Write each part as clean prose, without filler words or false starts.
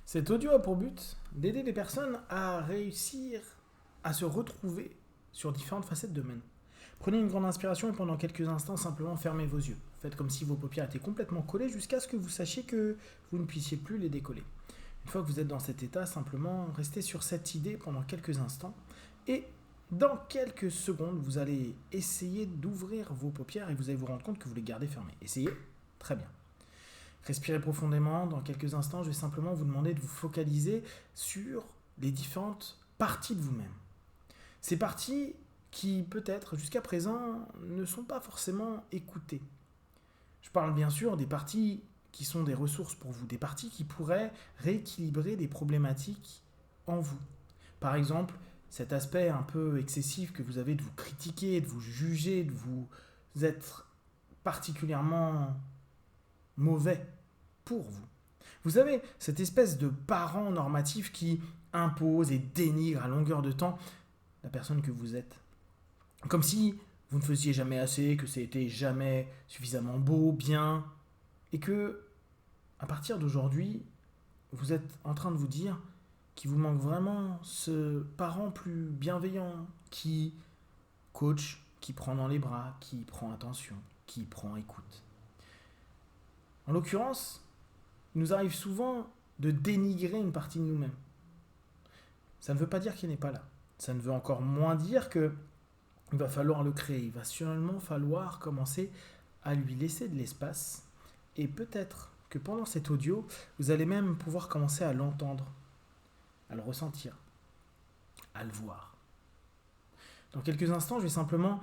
Cet audio a pour but d'aider les personnes à réussir à se retrouver sur différentes facettes de domaines. Prenez une grande inspiration et pendant quelques instants, simplement fermez vos yeux. Faites comme si vos paupières étaient complètement collées jusqu'à ce que vous sachiez que vous ne puissiez plus les décoller. Une fois que vous êtes dans cet état, simplement restez sur cette idée pendant quelques instants et dans quelques secondes, vous allez essayer d'ouvrir vos paupières et vous allez vous rendre compte que vous les gardez fermées. Essayez. Très bien. Respirez profondément. Dans quelques instants, je vais simplement vous demander de vous focaliser sur les différentes parties de vous-même. Ces parties qui, peut-être, jusqu'à présent, ne sont pas forcément écoutées. Je parle bien sûr des parties qui sont des ressources pour vous, des parties qui pourraient rééquilibrer des problématiques en vous. Par exemple, cet aspect un peu excessif que vous avez de vous critiquer, de vous juger, de vous être particulièrement mauvais pour vous. Vous avez cette espèce de parent normatif qui impose et dénigre à longueur de temps la personne que vous êtes. Comme si vous ne faisiez jamais assez, que c'était jamais suffisamment beau, bien, et que, à partir d'aujourd'hui, vous êtes en train de vous dire qu'il vous manque vraiment ce parent plus bienveillant qui coach, qui prend dans les bras, qui prend attention, qui prend écoute. En l'occurrence, il nous arrive souvent de dénigrer une partie de nous-mêmes. Ça ne veut pas dire qu'il n'est pas là. Ça ne veut encore moins dire qu'il va falloir le créer. Il va seulement falloir commencer à lui laisser de l'espace. Et peut-être que pendant cet audio, vous allez même pouvoir commencer à l'entendre, à le ressentir, à le voir. Dans quelques instants, je vais simplement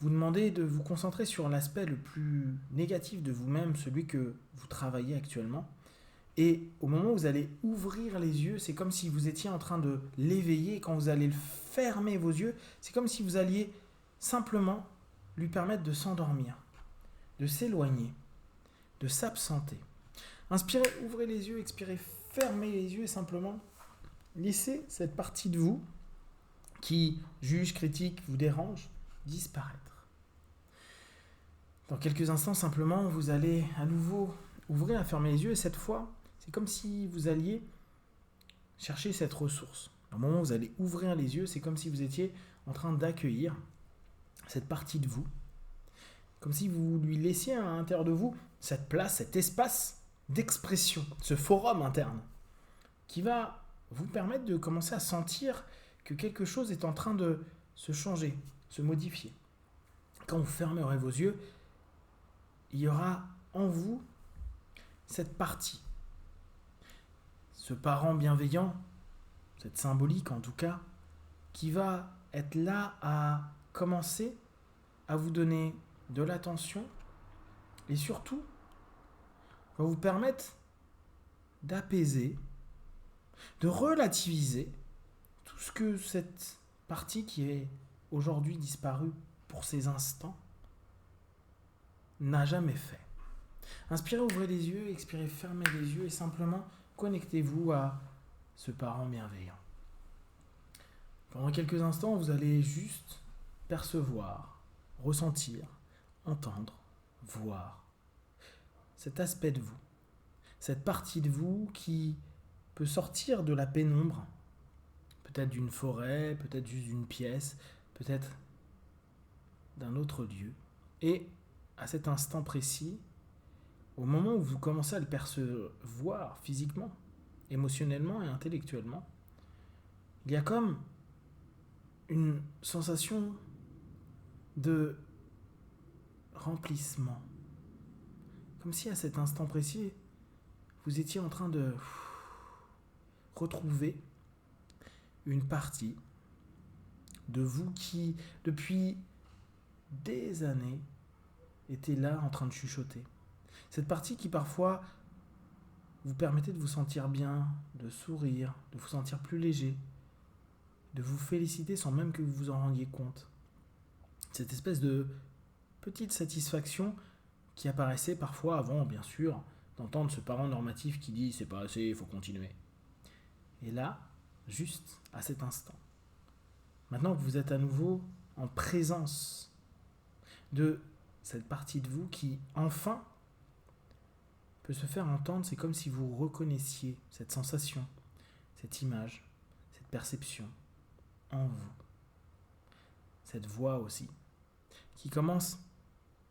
vous demander de vous concentrer sur l'aspect le plus négatif de vous-même, celui que vous travaillez actuellement. Et au moment où vous allez ouvrir les yeux, c'est comme si vous étiez en train de l'éveiller. Quand vous allez fermer vos yeux, c'est comme si vous alliez simplement lui permettre de s'endormir, de s'éloigner, de s'absenter. Inspirez, ouvrez les yeux, expirez, fermez les yeux et simplement laissez cette partie de vous qui juge, critique, vous dérange, disparaître. Dans quelques instants, simplement, vous allez à nouveau ouvrir et fermer les yeux et cette fois, c'est comme si vous alliez chercher cette ressource. Au moment où vous allez ouvrir les yeux, c'est comme si vous étiez en train d'accueillir cette partie de vous, comme si vous lui laissiez à l'intérieur de vous cette place, cet espace d'expression, ce forum interne, qui va vous permettre de commencer à sentir que quelque chose est en train de se changer, se modifier. Quand vous fermerez vos yeux, il y aura en vous cette partie, ce parent bienveillant, cette symbolique en tout cas, qui va être là à commencer à vous donner de l'attention et surtout va vous permettre d'apaiser, de relativiser tout ce que cette partie qui est aujourd'hui disparue pour ces instants n'a jamais fait. Inspirez, ouvrez les yeux, expirez, fermez les yeux et simplement connectez-vous à ce parent bienveillant. Pendant quelques instants, vous allez juste percevoir, ressentir, entendre, voir cet aspect de vous, cette partie de vous qui peut sortir de la pénombre, peut-être d'une forêt, peut-être juste d'une pièce, peut-être d'un autre lieu. Et à cet instant précis, au moment où vous commencez à le percevoir physiquement, émotionnellement et intellectuellement, il y a comme une sensation de remplissement. Comme si à cet instant précis, vous étiez en train de retrouver une partie de vous qui, depuis des années, était là en train de chuchoter. Cette partie qui parfois vous permettait de vous sentir bien, de sourire, de vous sentir plus léger, de vous féliciter sans même que vous vous en rendiez compte. Cette espèce de petite satisfaction qui apparaissait parfois avant, bien sûr, d'entendre ce parent normatif qui dit « c'est pas assez, il faut continuer ». Et là, juste à cet instant, maintenant que vous êtes à nouveau en présence de cette partie de vous qui, enfin, peut se faire entendre, c'est comme si vous reconnaissiez cette sensation, cette image, cette perception en vous. Cette voix aussi, qui commence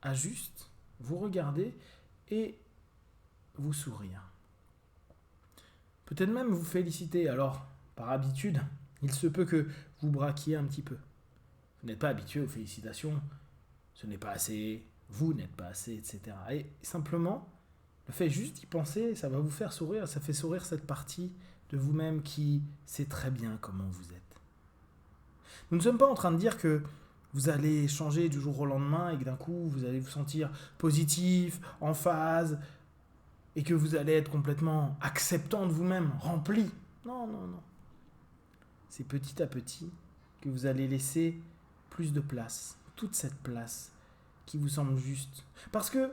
à juste vous regarder et vous sourire. Peut-être même vous féliciter. Alors, par habitude, il se peut que vous braquiez un petit peu. Vous n'êtes pas habitué aux félicitations, ce n'est pas assez, vous n'êtes pas assez, etc. Et simplement, le fait juste d'y penser, ça va vous faire sourire, ça fait sourire cette partie de vous-même qui sait très bien comment vous êtes. Nous ne sommes pas en train de dire que vous allez changer du jour au lendemain et que d'un coup, vous allez vous sentir positif, en phase, et que vous allez être complètement acceptant de vous-même, rempli. Non, non, non. C'est petit à petit que vous allez laisser plus de place, toute cette place qui vous semble juste. Parce que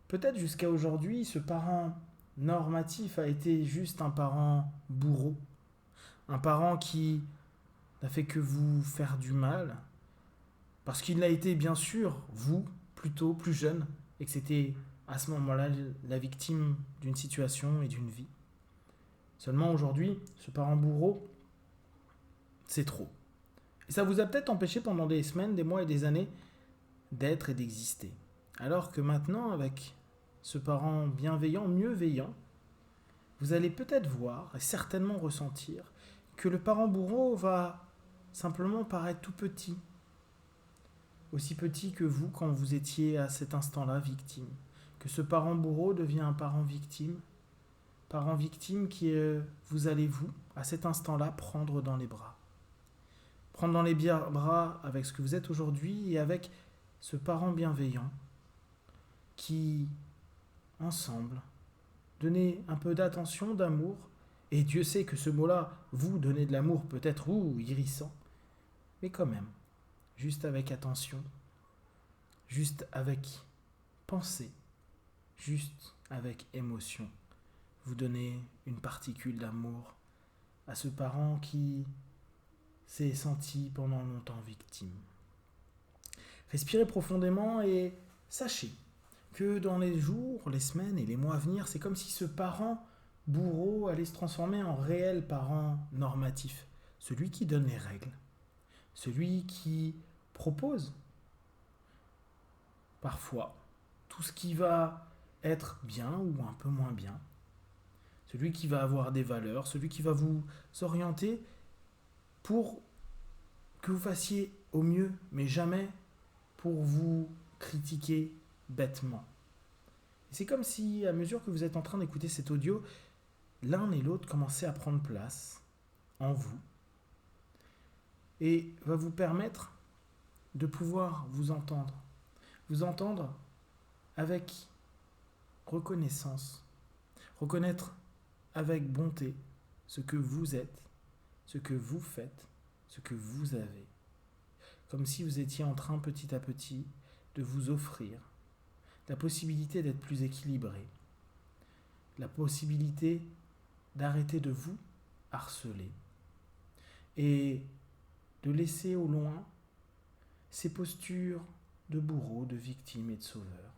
peut-être jusqu'à aujourd'hui, ce parent normatif a été juste un parent bourreau, un parent qui n'a fait que vous faire du mal, parce qu'il a été bien sûr, vous, plutôt plus jeune, et que c'était à ce moment-là la victime d'une situation et d'une vie. Seulement aujourd'hui, ce parent bourreau, c'est trop. Et ça vous a peut-être empêché pendant des semaines, des mois et des années d'être et d'exister. Alors que maintenant, avec ce parent bienveillant, mieux veillant, vous allez peut-être voir et certainement ressentir que le parent bourreau va simplement paraître tout petit. Aussi petit que vous quand vous étiez à cet instant-là victime. Que ce parent bourreau devient un parent victime qui vous allez, vous, à cet instant-là, prendre dans les bras. Prendre dans les bras avec ce que vous êtes aujourd'hui et avec ce parent bienveillant qui, ensemble, donnez un peu d'attention, d'amour, et Dieu sait que ce mot-là, vous donnez de l'amour peut-être, irrissant, mais quand même, juste avec attention, juste avec pensée, juste avec émotion, vous donnez une particule d'amour à ce parent qui s'est senti pendant longtemps victime. Respirez profondément et sachez que dans les jours, les semaines et les mois à venir, c'est comme si ce parent bourreau allait se transformer en réel parent normatif, celui qui donne les règles, celui qui propose parfois tout ce qui va être bien ou un peu moins bien, celui qui va avoir des valeurs, celui qui va vous orienter pour que vous fassiez au mieux, mais jamais pour vous critiquer bêtement. Et c'est comme si, à mesure que vous êtes en train d'écouter cet audio, l'un et l'autre commençaient à prendre place en vous et va vous permettre de pouvoir vous entendre avec reconnaissance, reconnaître avec bonté ce que vous êtes, ce que vous faites, ce que vous avez. Comme si vous étiez en train petit à petit de vous offrir la possibilité d'être plus équilibré, la possibilité d'arrêter de vous harceler et de laisser au loin ces postures de bourreau, de victime et de sauveur,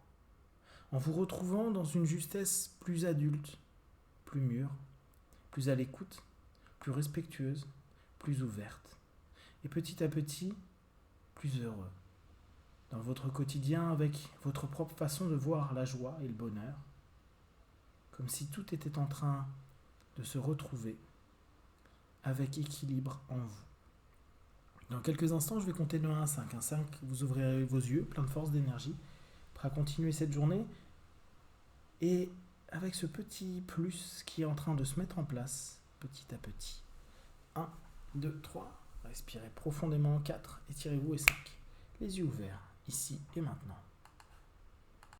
en vous retrouvant dans une justesse plus adulte, plus mûre, plus à l'écoute, plus respectueuse, plus ouverte, et petit à petit, plus heureux dans votre quotidien avec votre propre façon de voir la joie et le bonheur, comme si tout était en train de se retrouver avec équilibre en vous. Dans quelques instants, je vais compter de 1 à 5. Un 5, vous ouvrirez vos yeux, plein de force, d'énergie, prêt à continuer cette journée. Et avec ce petit plus qui est en train de se mettre en place, petit à petit. 1, 2, 3. Respirez profondément. 4, étirez-vous. Et 5. Les yeux ouverts, ici et maintenant.